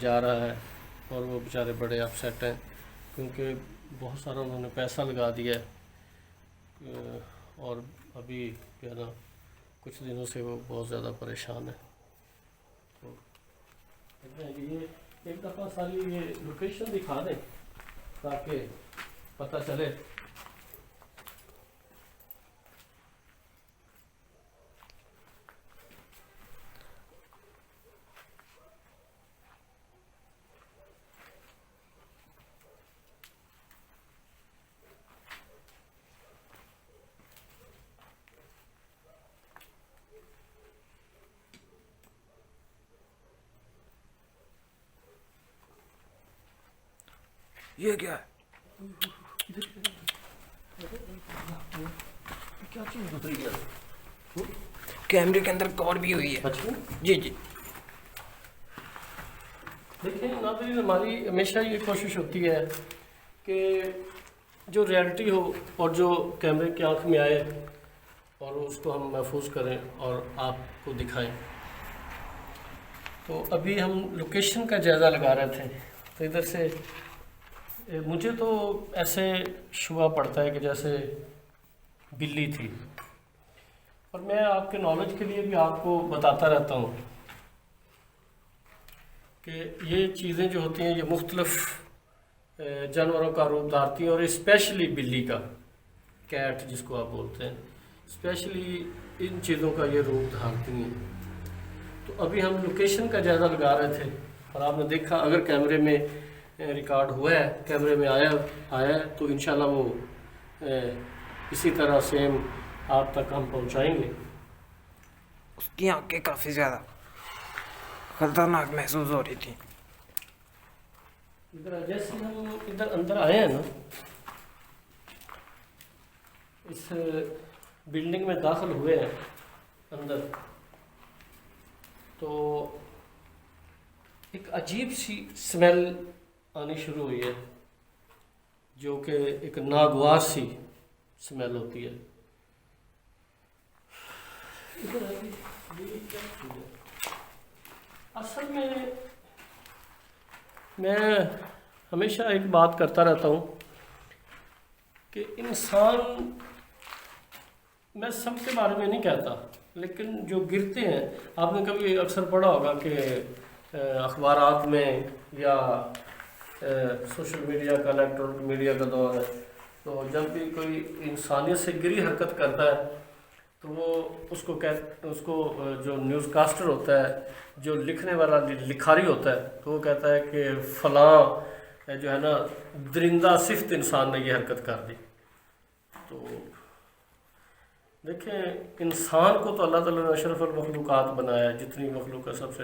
جا رہا ہے اور وہ بیچارے بڑے اپسیٹ ہیں کیونکہ بہت سارا انہوں نے پیسہ لگا دیا ہے اور ابھی جو ہے نا کچھ دنوں سے وہ بہت زیادہ پریشان ہے. تو یہ ایک دفعہ ساری یہ لوکیشن دکھا دیں تاکہ پتہ چلے. یہ کیا ہے؟ کیا چیز گزری ہے؟ کیمرے کے اندر کور بھی ہوئی ہے. اچھا جی جی. دیکھیں ناظرین، ہماری ہمیشہ یہ کوشش ہوتی ہے کہ جو ریئلٹی ہو اور جو کیمرے کی آنکھ میں آئے اور اس کو ہم محفوظ کریں اور آپ کو دکھائیں. تو ابھی ہم لوکیشن کا جائزہ لگا رہے تھے تو ادھر سے مجھے تو ایسے شبہ پڑتا ہے کہ جیسے بلی تھی، اور میں آپ کے نالج کے لیے بھی آپ کو بتاتا رہتا ہوں کہ یہ چیزیں جو ہوتی ہیں یہ مختلف جانوروں کا روپ دھارتی ہیں، اور اسپیشلی بلی کا، کیٹ جس کو آپ بولتے ہیں، اسپیشلی ان چیزوں کا یہ روپ دھارتی ہیں. تو ابھی ہم لوکیشن کا جائزہ لگا رہے تھے اور آپ نے دیکھا اگر کیمرے میں ریکارڈ ہوا ہے، کیمرے میں آیا ہے تو انشاءاللہ وہ اسی طرح سیم آپ تک ہم پہنچائیں گے. اس کی آنکھیں کافی زیادہ خطرناک محسوس ہو رہی تھی. جیسے ہم ادھر اندر آئے ہیں نا، اس بلڈنگ میں داخل ہوئے ہیں اندر، تو ایک عجیب سی سمیل آنی شروع ہوئی ہے جو کہ ایک ناگوار سی سمیل ہوتی ہے. اصل میں ہمیشہ ایک بات کرتا رہتا ہوں کہ انسان، میں سب کے بارے میں نہیں کہتا لیکن جو گرتے ہیں، آپ نے کبھی اکثر پڑھا ہوگا کہ اخبارات میں یا سوشل میڈیا کا، الیکٹرانک میڈیا کا دور ہے، تو جب بھی کوئی انسانیت سے گری حرکت کرتا ہے تو وہ اس کو جو نیوز کاسٹر ہوتا ہے، جو لکھنے والا لکھاری ہوتا ہے، تو وہ کہتا ہے کہ فلاں جو ہے نا درندہ صفت انسان نے یہ حرکت کر دی. تو دیکھیں انسان کو تو اللہ تعالیٰ نے اشرف المخلوقات بنایا ہے، جتنی مخلوق ہے سب سے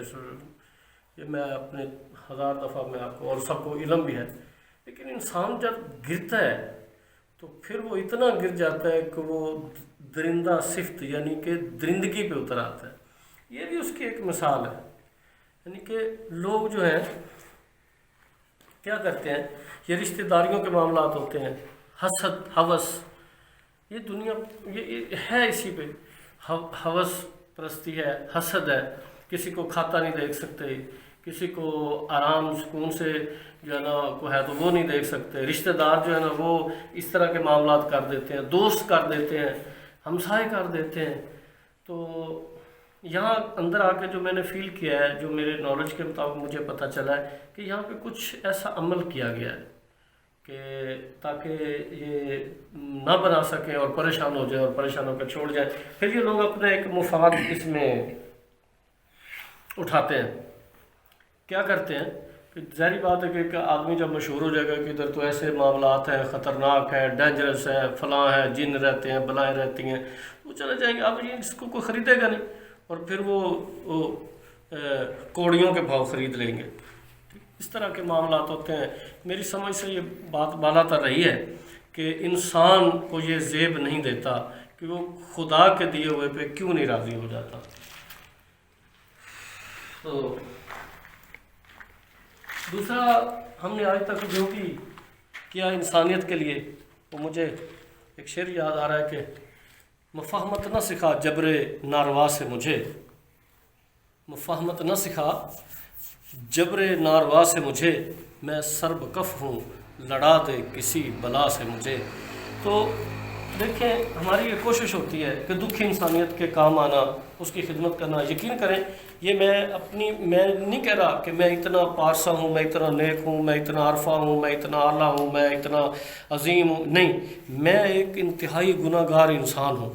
یہ میں اپنے 1000 دفعہ میں آپ کو، اور سب کو علم بھی ہے، لیکن انسان جب گرتا ہے تو پھر وہ اتنا گر جاتا ہے کہ وہ درندہ صفت یعنی کہ درندگی پہ اتر آتا ہے. یہ بھی اس کی ایک مثال ہے. یعنی کہ لوگ جو ہیں کیا کرتے ہیں، یہ رشتہ داریوں کے معاملات ہوتے ہیں، حسد، ہوس، یہ دنیا یہ ہے اسی پہ، ہوس پرستی ہے، حسد ہے. کسی کو کھاتا نہیں دیکھ سکتے، کسی کو آرام سکون سے جو ہے نا کو ہے تو وہ نہیں دیکھ سکتے. رشتہ دار جو ہے نا وہ اس طرح کے معاملات کر دیتے ہیں، دوست کر دیتے ہیں، ہمسائے کر دیتے ہیں. تو یہاں اندر آ کے جو میں نے فیل کیا ہے، جو میرے نالج کے مطابق مجھے پتہ چلا ہے کہ یہاں پہ کچھ ایسا عمل کیا گیا ہے کہ تاکہ یہ نہ بنا سکیں اور پریشان ہو جائیں اور پریشان ہو کر چھوڑ جائیں. پھر یہ لوگ اپنے ایک مفاد اس میں اٹھاتے ہیں. کیا کرتے ہیں کہ ظاہری بات ہے کہ ایک آدمی جب مشہور ہو جائے گا کہ ادھر تو ایسے معاملات ہیں، خطرناک ہیں، ڈینجرس ہیں، فلاں ہیں، جن رہتے ہیں، بلائیں رہتی ہیں، وہ چلے جائیں گے. اب یہ اس کو کوئی خریدے گا نہیں اور پھر وہ کوڑیوں کے بھاؤ خرید لیں گے. اس طرح کے معاملات ہوتے ہیں. میری سمجھ سے یہ بات بالا تر رہی ہے کہ انسان کو یہ زیب نہیں دیتا کہ وہ خدا کے دیے ہوئے پہ کیوں نہیں راضی ہو جاتا. تو دوسرا ہم نے آج تک جو بھی کیا انسانیت کے لیے، وہ مجھے ایک شعر یاد آ رہا ہے کہ مفاہمت نہ سکھا جبر ناروا سے مجھے، مفاہمت نہ سکھا جبر ناروا سے مجھے، میں سرب کف ہوں، لڑا دے کسی بلا سے مجھے۔ تو دیکھیں ہماری یہ کوشش ہوتی ہے کہ دکھی انسانیت کے کام آنا، اس کی خدمت کرنا۔ یقین کریں یہ میں نہیں کہہ رہا کہ میں اتنا پارسا ہوں، میں اتنا نیک ہوں، میں اتنا عارفہ ہوں، میں اتنا اعلیٰ ہوں، میں اتنا عظیم ہوں، نہیں، میں ایک انتہائی گناہ گار انسان ہوں،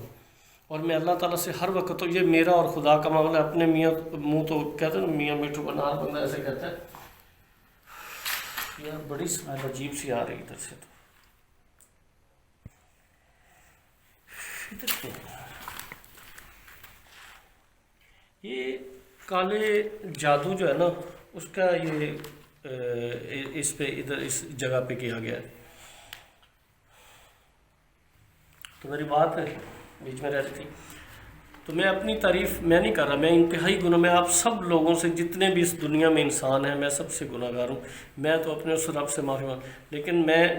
اور میں اللہ تعالیٰ سے ہر وقت، تو یہ میرا اور خدا کا معاملہ ہے۔ اپنے میاں منہ تو کہتے ہیں میاں میٹھو بنار بندہ ایسے کہتا ہے یار، بڑی سمائل عجیب سی آ رہی ادھر سے، تو ادھر کیا یہ کالے جادو جو ہے نا، اس کا یہ اس پہ ادھر اس جگہ پہ کیا گیا ہے۔ تو میری بات بیچ میں رہ رہی تھی، تو میں اپنی تعریف میں نہیں کر رہا، میں انتہائی گناہ، میں آپ سب لوگوں سے، جتنے بھی اس دنیا میں انسان ہیں، میں سب سے گناہ گار ہوں۔ میں تو اپنے اس رب سے معافی مانگ، لیکن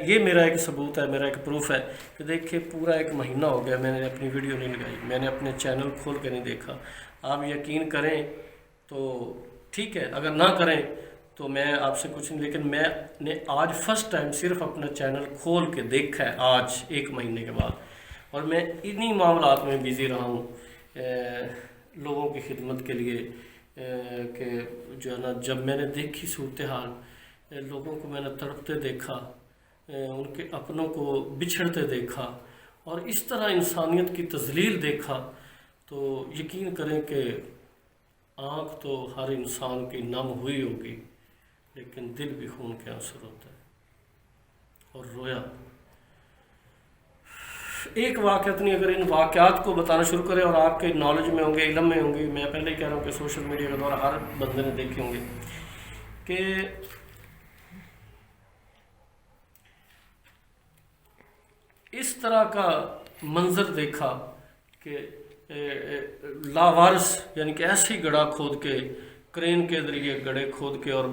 یہ میرا ایک ثبوت ہے، میرا ایک پروف ہے کہ دیکھیں پورا ایک مہینہ ہو گیا میں نے اپنی ویڈیو نہیں لگائی، میں نے اپنے چینل کھول کے نہیں دیکھا۔ آپ یقین کریں تو ٹھیک ہے، اگر نہ کریں تو میں آپ سے کچھ نہیں، لیکن میں نے آج فرسٹ ٹائم صرف اپنا چینل کھول کے دیکھا ہے آج 1 مہینے کے بعد، اور میں انہی معاملات میں بیزی رہا ہوں لوگوں کی خدمت کے لیے، کہ جو ہے نا، جب میں نے دیکھی صورتحال، لوگوں کو میں نے تڑپتے دیکھا، ان کے اپنوں کو بچھڑتے دیکھا، اور اس طرح انسانیت کی تذلیل دیکھا، تو یقین کریں کہ آنکھ تو ہر انسان کی نم ہوئی ہوگی، لیکن دل بھی خون کے آنسر ہوتا ہے، اور رویا۔ ایک واقعات نہیں، اگر ان واقعات کو بتانا شروع کرے اور آپ کے نالج میں ہوں گے، علم میں ہوں گے، میں پہلے ہی کہہ رہا ہوں کہ سوشل میڈیا کے دور ہر بندے نے دیکھے ہوں گے کہ اس طرح کا منظر دیکھا کہ لاوارث، یعنی کہ ایسے ہی گڑھا کھود کے، کرین کے ذریعے گڑھے کھود کے، اور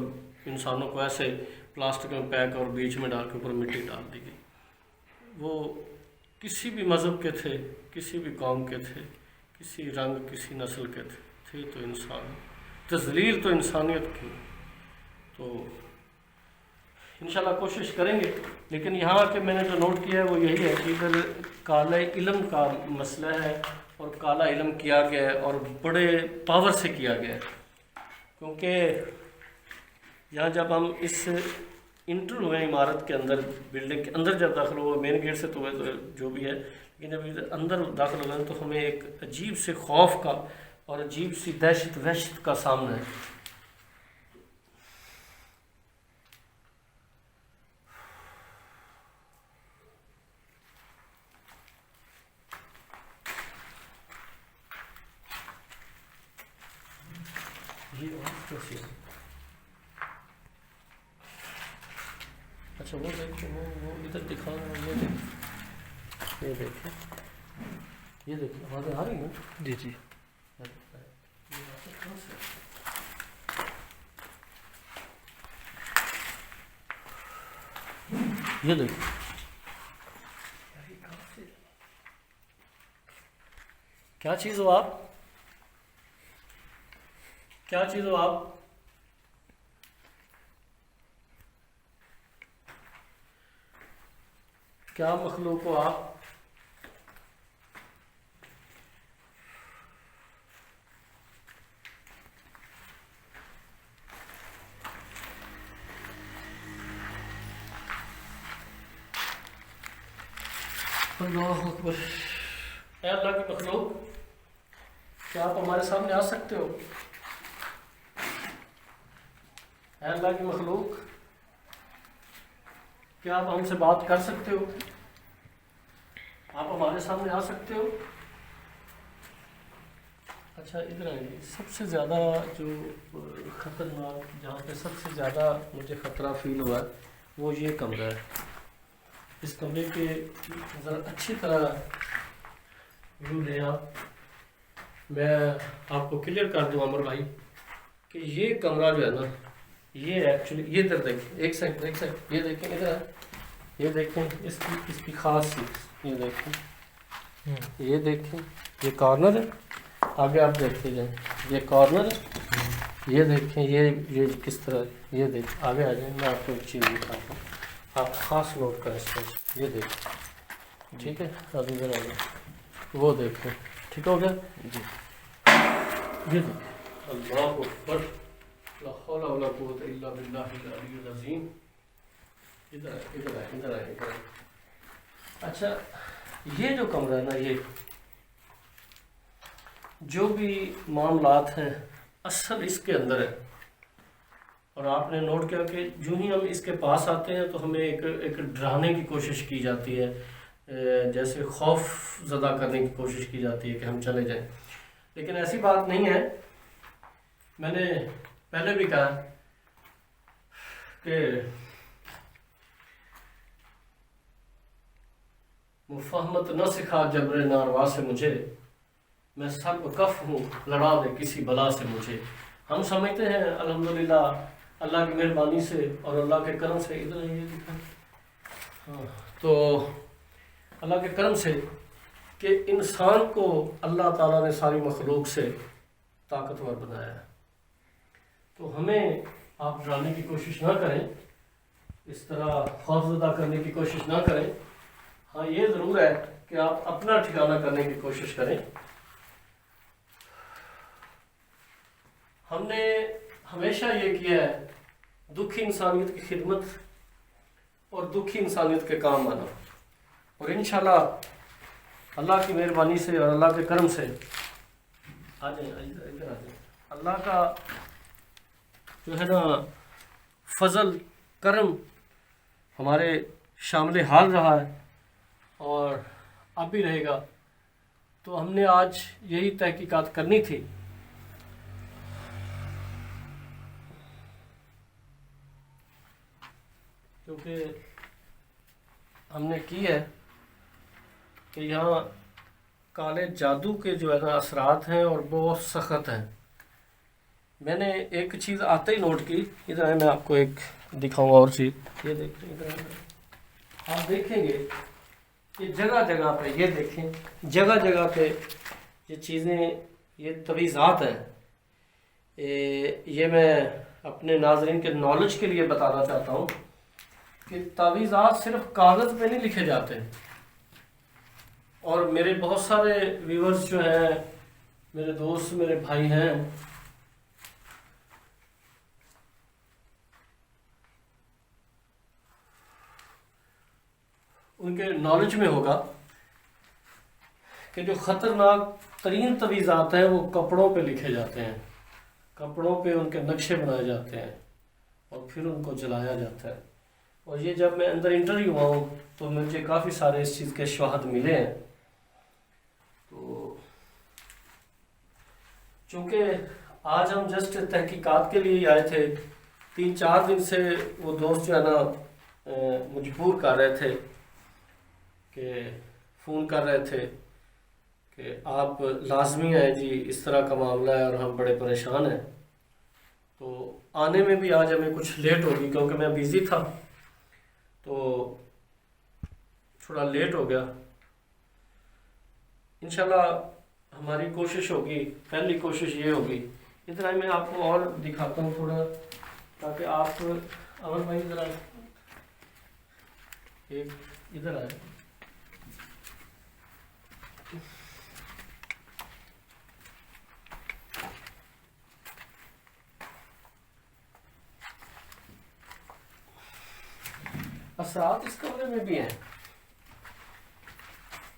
انسانوں کو ایسے پلاسٹک میں پیک اور بیچ میں ڈال کے اوپر مٹی ڈال دی گئی۔ وہ کسی بھی مذہب کے تھے، کسی بھی قوم کے تھے، کسی رنگ کسی نسل کے تھے تو انسان، تذلیل تو انسانیت کی۔ تو انشاءاللہ کوشش کریں گے، لیکن یہاں کے میں نے جو نوٹ کیا ہے وہ یہی ہے کہ ادھر کالے علم کا مسئلہ ہے، اور کالا علم کیا گیا ہے، اور بڑے پاور سے کیا گیا ہے، کیونکہ یہاں جب ہم اس انٹر ہوئے عمارت کے اندر، بلڈنگ کے اندر جب داخل ہوئے، مین گیٹ سے تو ہوئے تو جو بھی ہے، لیکن جب اندر داخل ہوئے تو ہمیں ایک عجیب سے خوف کا اور عجیب سی دہشت وحشت کا سامنا ہے۔ اچھا وہ دیکھیں، وہ ادھر دکھا رہا ہے، یہ دیکھیں، یہ دیکھیں، آوازیں آ رہی ہیں؟ جی جی، یہ دیکھیں، کیا چیز ہو آپ؟ کیا چیز ہو آپ؟ کیا مخلوق ہو آپ؟ اللہ اکبر۔ اے اللہ کی مخلوق، کیا آپ ہمارے سامنے آ سکتے ہو؟ اے اللہ کی مخلوق، کیا آپ ہم سے بات کر سکتے ہو؟ آپ ہمارے سامنے آ سکتے ہو؟ اچھا ادھر آئیے۔ سب سے زیادہ جو خطرناک، جہاں پہ سب سے زیادہ مجھے خطرہ فیل ہوا وہ یہ کمرہ ہے۔ اس کمرے کے ذرا اچھی طرح ویو لیں آپ۔ میں آپ کو کلیئر کر دوں عمر بھائی کہ یہ کمرہ جو ہے نا، یہ ایکچولی، یہ ادھر دیکھیں، ایک سیکنڈ، یہ دیکھیں ادھر، یہ دیکھیں اس کی خاص چیز، یہ دیکھیں، یہ کارنر ہے، آگے آپ دیکھتے جائیں، یہ کارنر ہے، یہ دیکھیں یہ کس طرح، یہ دیکھ آگے آ جائیں، میں آپ کو ایک چیز دکھاتا ہوں، آپ خاص نوٹ کریں اس پر، یہ دیکھیں، ٹھیک ہے، اب ادھر آ جائیں، وہ دیکھیں، ٹھیک ہو گیا جی یہ دیکھیں، اللہ اکبر، لا حول ولا قوت الا باللہ العلی العظیم، ادھر آئے ادھر آئے ادھر آئے ادھر آئے۔ اچھا یہ جو کمرہ ہے نا، یہ جو بھی معاملات ہیں اصل اس کے اندر ہے، اور آپ نے نوٹ کیا کہ جو ہی ہم اس کے پاس آتے ہیں تو ہمیں ایک ڈرانے کی کوشش کی جاتی ہے، جیسے خوف زدہ کرنے کی کوشش کی جاتی ہے کہ ہم چلے جائیں، لیکن ایسی بات نہیں ہے۔ میں نے پہلے بھی کہا کہ مفاہمت نہ سکھا جبر ناروا سے مجھے، میں سب کف ہوں لڑا دے کسی بلا سے مجھے۔ ہم سمجھتے ہیں الحمدللہ اللہ کی مہربانی سے اور اللہ کے کرم سے، ادھر یہ دکھا، ہاں، تو اللہ کے کرم سے کہ انسان کو اللہ تعالیٰ نے ساری مخلوق سے طاقتور بنایا ہے، تو ہمیں آپ ڈرانے کی کوشش نہ کریں، اس طرح خوف زدہ کرنے کی کوشش نہ کریں۔ ہاں یہ ضرور ہے کہ آپ اپنا ٹھکانہ کرنے کی کوشش کریں۔ ہم نے ہمیشہ یہ کیا ہے، دکھی انسانیت کی خدمت اور دکھی انسانیت کے کام آنا، اور انشاءاللہ اللہ کی مہربانی سے اور اللہ کے کرم سے آ جائیں، ادھر آ جائیں، اللہ کا جو ہے نا فضل کرم ہمارے شامل حال رہا ہے اور اب بھی رہے گا، تو ہم نے آج یہی تحقیقات کرنی تھی۔ کیونکہ ہم نے کی ہے کہ یہاں کالے جادو کے جو ہے نا اثرات ہیں اور بہت سخت ہیں۔ میں نے ایک چیز آتے ہی نوٹ کی، ادھر ہے، میں آپ کو ایک دکھاؤں اور چیز، یہ دیکھیں ادھر آپ دیکھیں گے کہ جگہ جگہ پہ، یہ دیکھیں جگہ جگہ پہ یہ چیزیں، یہ تویزات ہیں، یہ میں اپنے ناظرین کے نالج کے لیے بتانا چاہتا ہوں کہ تعویذات صرف کاغذ پہ نہیں لکھے جاتے، اور میرے بہت سارے ویورز جو ہیں، میرے دوست، میرے بھائی ہیں، ان کے نالج میں ہوگا کہ جو خطرناک ترین تویزات ہیں وہ کپڑوں پہ لکھے جاتے ہیں، کپڑوں پہ ان کے نقشے بنائے جاتے ہیں اور پھر ان کو جلایا جاتا ہے، اور یہ جب میں اندر انٹرویو ہوا ہوں تو مجھے کافی سارے اس چیز کے شواہد ملے ہیں۔ تو چونکہ آج ہم جسٹ تحقیقات کے لیے آئے تھے، 3-4 دن سے وہ دوست جو ہے نا مجبور کر رہے تھے، کہ فون کر رہے تھے کہ آپ لازمی آئیں جی، اس طرح کا معاملہ ہے اور ہم بڑے پریشان ہیں۔ تو آنے میں بھی آج ہمیں کچھ لیٹ ہوگی کیونکہ میں بیزی تھا، تو تھوڑا لیٹ ہو گیا۔ انشاءاللہ ہماری کوشش ہوگی، پہلی کوشش یہ ہوگی، ادھر آئے میں آپ کو اور دکھاتا ہوں تھوڑا، تاکہ آپ امن بھائی ذرا ایک ادھر آئے، اثرات اس کمرے میں بھی ہیں،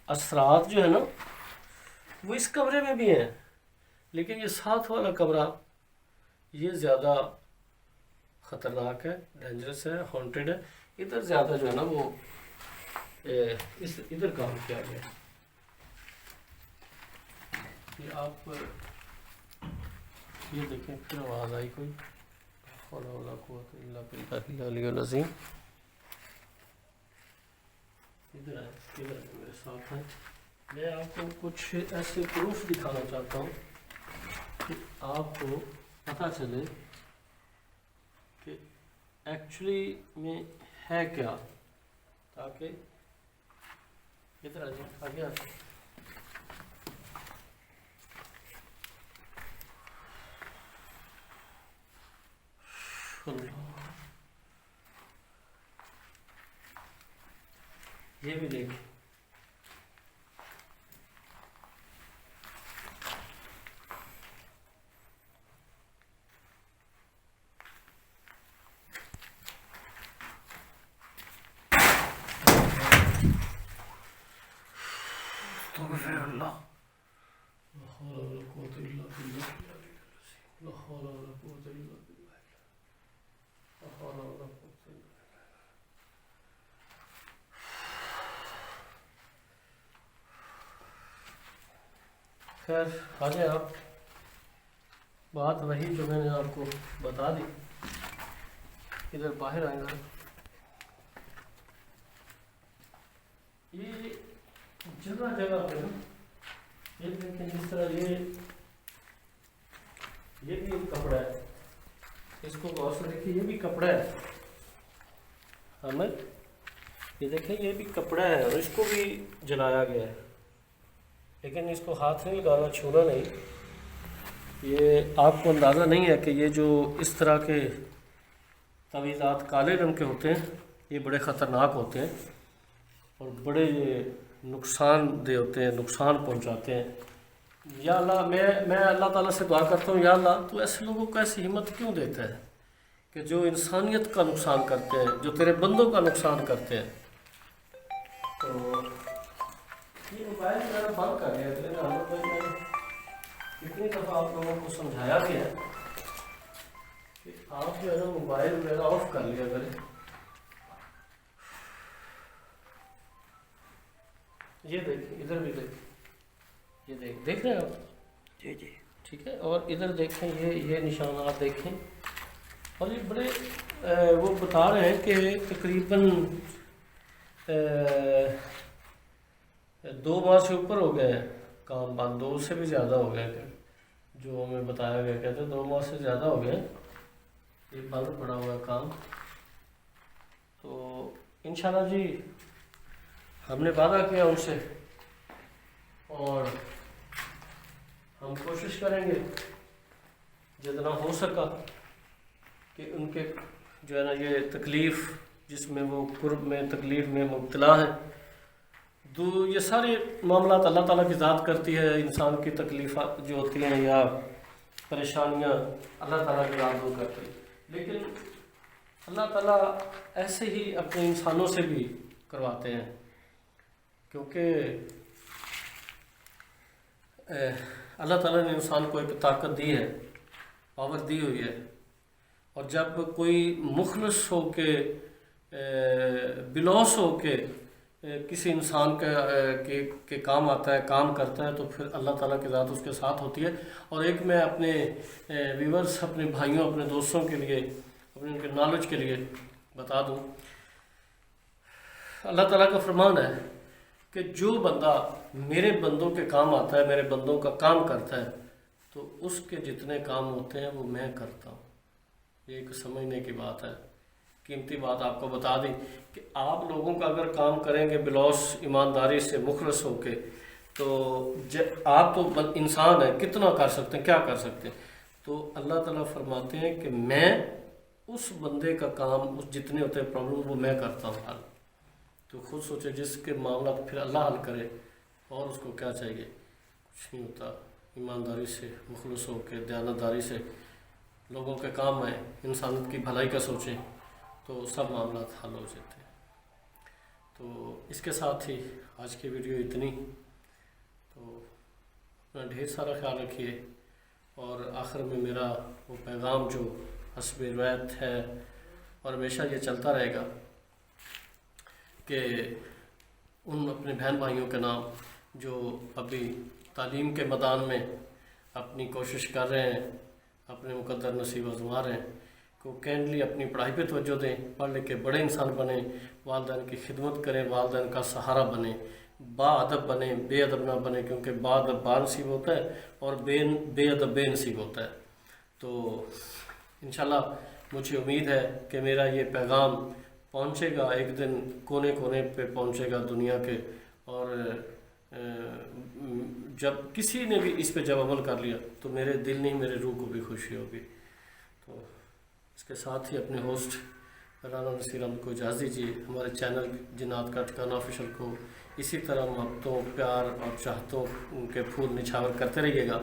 اثرات جو ہے نا وہ اس کمرے میں بھی ہیں، لیکن یہ ساتھ والا کمرہ یہ زیادہ خطرناک ہے، ڈینجرس ہے، ہانٹیڈ ہے۔ ادھر زیادہ جو ہے نا وہ ادھر کام کیا گیا، یہ آپ یہ دیکھیں، پھر آواز آئی کوئی، حول ولا قوت الا باللہ العلی العظیم، ادھر آئے میرے ساتھ ہیں، میں آپ کو کچھ ایسے پروف دکھانا چاہتا ہوں کہ آپ کو پتہ چلے کہ ایکچولی میں ہے کیا، تاکہ ادھر آ جائیں، آگے آ جائیں، اللہ، یہ بھی دیکھ، استغفر اللہ. لا حول ولا قوة إلا بالله لا حول ولا قوة إلا بالله لا حول ولا قوة إلا بالله. خیر آ جائیں آپ، بات وہی جو میں نے آپ کو بتا دی. ادھر باہر آئیں گا، یہ جگہ جگہ پہ نا، یہ دیکھیں جس طرح یہ بھی ایک کپڑا ہے، اس کو غور سے دیکھیے، یہ بھی کپڑا ہے حامد، یہ دیکھیں یہ بھی کپڑا ہے اور اس کو بھی جلایا گیا ہے، لیکن اس کو ہاتھ نہیں لگانا، چھونا نہیں. یہ آپ کو اندازہ نہیں ہے کہ یہ جو اس طرح کے تعویذات کالے رنگ کے ہوتے ہیں یہ بڑے خطرناک ہوتے ہیں اور بڑے یہ نقصان دہ ہوتے ہیں، نقصان پہنچاتے ہیں. یا اللہ، میں اللہ تعالیٰ سے دعا کرتا ہوں، یا اللہ تو ایسے لوگوں کو ایسی ہمت کیوں دیتا ہے کہ جو انسانیت کا نقصان کرتے ہیں، جو تیرے بندوں کا نقصان کرتے ہیں. تو یہ موبائل میرا بند کر دیا تھا احمد بھائی، میں کتنی دفعہ آپ لوگوں کو سمجھایا بھی ہے کہ آپ جو ہے نا موبائل میرا آف کر لیا کریں. یہ دیکھیں، ادھر بھی دیکھیں، یہ دیکھ رہے ہیں آپ؟ جی جی. ٹھیک ہے. اور ادھر دیکھیں، یہ نشانات دیکھیں، اور یہ بڑے وہ بتا رہے ہیں کہ تقریباً 2 ماہ سے اوپر ہو گئے ہیں کام بند، 2 سے بھی زیادہ ہو گئے ہیں، جو ہمیں بتایا گیا کہتے ہیں 2 ماہ سے زیادہ ہو گئے ہیں یہ بند پڑا ہوا ہے کام. تو انشاءاللہ جی ہم نے وعدہ کیا ان سے، اور ہم کوشش کریں گے جتنا ہو سکا کہ ان کے جو ہے نا یہ تکلیف جس میں وہ قرب میں تکلیف میں مبتلا ہے، یہ سارے معاملات اللہ تعالیٰ کی ذات کرتی ہے. انسان کی تکلیفات جو ہوتی ہیں یا پریشانیاں اللہ تعالیٰ کی ذات دور کرتی ہے، لیکن اللہ تعالیٰ ایسے ہی اپنے انسانوں سے بھی کرواتے ہیں، کیونکہ اللہ تعالیٰ نے انسان کو ایک طاقت دی ہے، پاور دی ہوئی ہے، اور جب کوئی مخلص ہو کے بلوس ہو کے کسی انسان کے کام آتا ہے، کام کرتا ہے، تو پھر اللہ تعالیٰ کی ذات اس کے ساتھ ہوتی ہے. اور ایک میں اپنے ویورز، اپنے بھائیوں، اپنے دوستوں کے لیے، اپنے ان کے نالج کے لیے بتا دوں، اللہ تعالیٰ کا فرمان ہے کہ جو بندہ میرے بندوں کے کام آتا ہے، میرے بندوں کا کام کرتا ہے، تو اس کے جتنے کام ہوتے ہیں وہ میں کرتا ہوں. یہ ایک سمجھنے کی بات ہے، قیمتی بات آپ کو بتا دی کہ آپ لوگوں کا اگر کام کریں گے بلوس، ایمانداری سے، مخلص ہو کے، تو آپ تو انسان ہیں، کتنا کر سکتے ہیں، کیا کر سکتے ہیں. تو اللہ تعالیٰ فرماتے ہیں کہ میں اس بندے کا کام، اس جتنے ہوتے ہیں پرابلم، وہ میں کرتا ہوں حل. تو خود سوچے، جس کے معاملات پھر اللہ حل کرے، اور اس کو کیا چاہیے؟ کچھ نہیں ہوتا. ایمانداری سے، مخلص ہو کے، دیانتداری سے لوگوں کے کام آئیں، انسانیت کی بھلائی کا سوچیں، تو سب معاملات حل ہو جاتے ہیں. تو اس کے ساتھ ہی آج کی ویڈیو اتنی. تو اپنا ڈھیر سارا خیال رکھیے، اور آخر میں میرا وہ پیغام جو حسب روایت ہے اور ہمیشہ یہ چلتا رہے گا کہ ان اپنے بہن بھائیوں کے نام جو ابھی تعلیم کے میدان میں اپنی کوشش کر رہے ہیں، اپنے مقدر نصیب آزما رہے ہیں، کہ وہ کینڈلی اپنی پڑھائی پہ توجہ دیں، پڑھ لکھ کے بڑے انسان بنیں، والدین کی خدمت کریں، والدین کا سہارا بنیں، با ادب بنیں، بے ادب نہ بنیں، کیونکہ با ادب با نصیب ہوتا ہے اور بے ادب بے نصیب ہوتا ہے. تو انشاءاللہ مجھے امید ہے کہ میرا یہ پیغام پہنچے گا، ایک دن کونے کونے پہ پہنچے گا دنیا کے، اور جب کسی نے بھی اس پہ جب عمل کر لیا تو میرے دل نہیں، میرے روح کو بھی خوشی ہوگی. تو اس کے ساتھ ہی اپنے ہوسٹ رانا نصیر احمد کو اجازت دیجیے. ہمارے چینل جنات کا ٹھکانہ آفیشل کو اسی طرح محبتوں، پیار اور چاہتوں کے پھول نچھاور کرتے رہیے گا.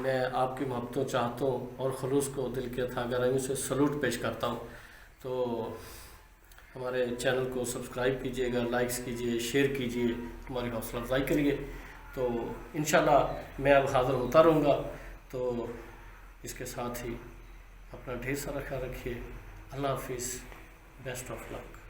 میں آپ کی محبتوں، چاہتوں اور خلوص کو دل کے اتھا گہرائیوں سے سلوٹ پیش کرتا ہوں. تو ہمارے چینل کو سبسکرائب کیجیے گا، لائکس کیجیے، شیئر کیجیے، ہماری حوصلہ افزائی کریے. تو انشاءاللہ میں اب حاضر ہوتا رہوں گا. تو اس کے ساتھ ہی اپنا ڈھیر سارا خیال رکھیے. اللہ حافظ. Best of look.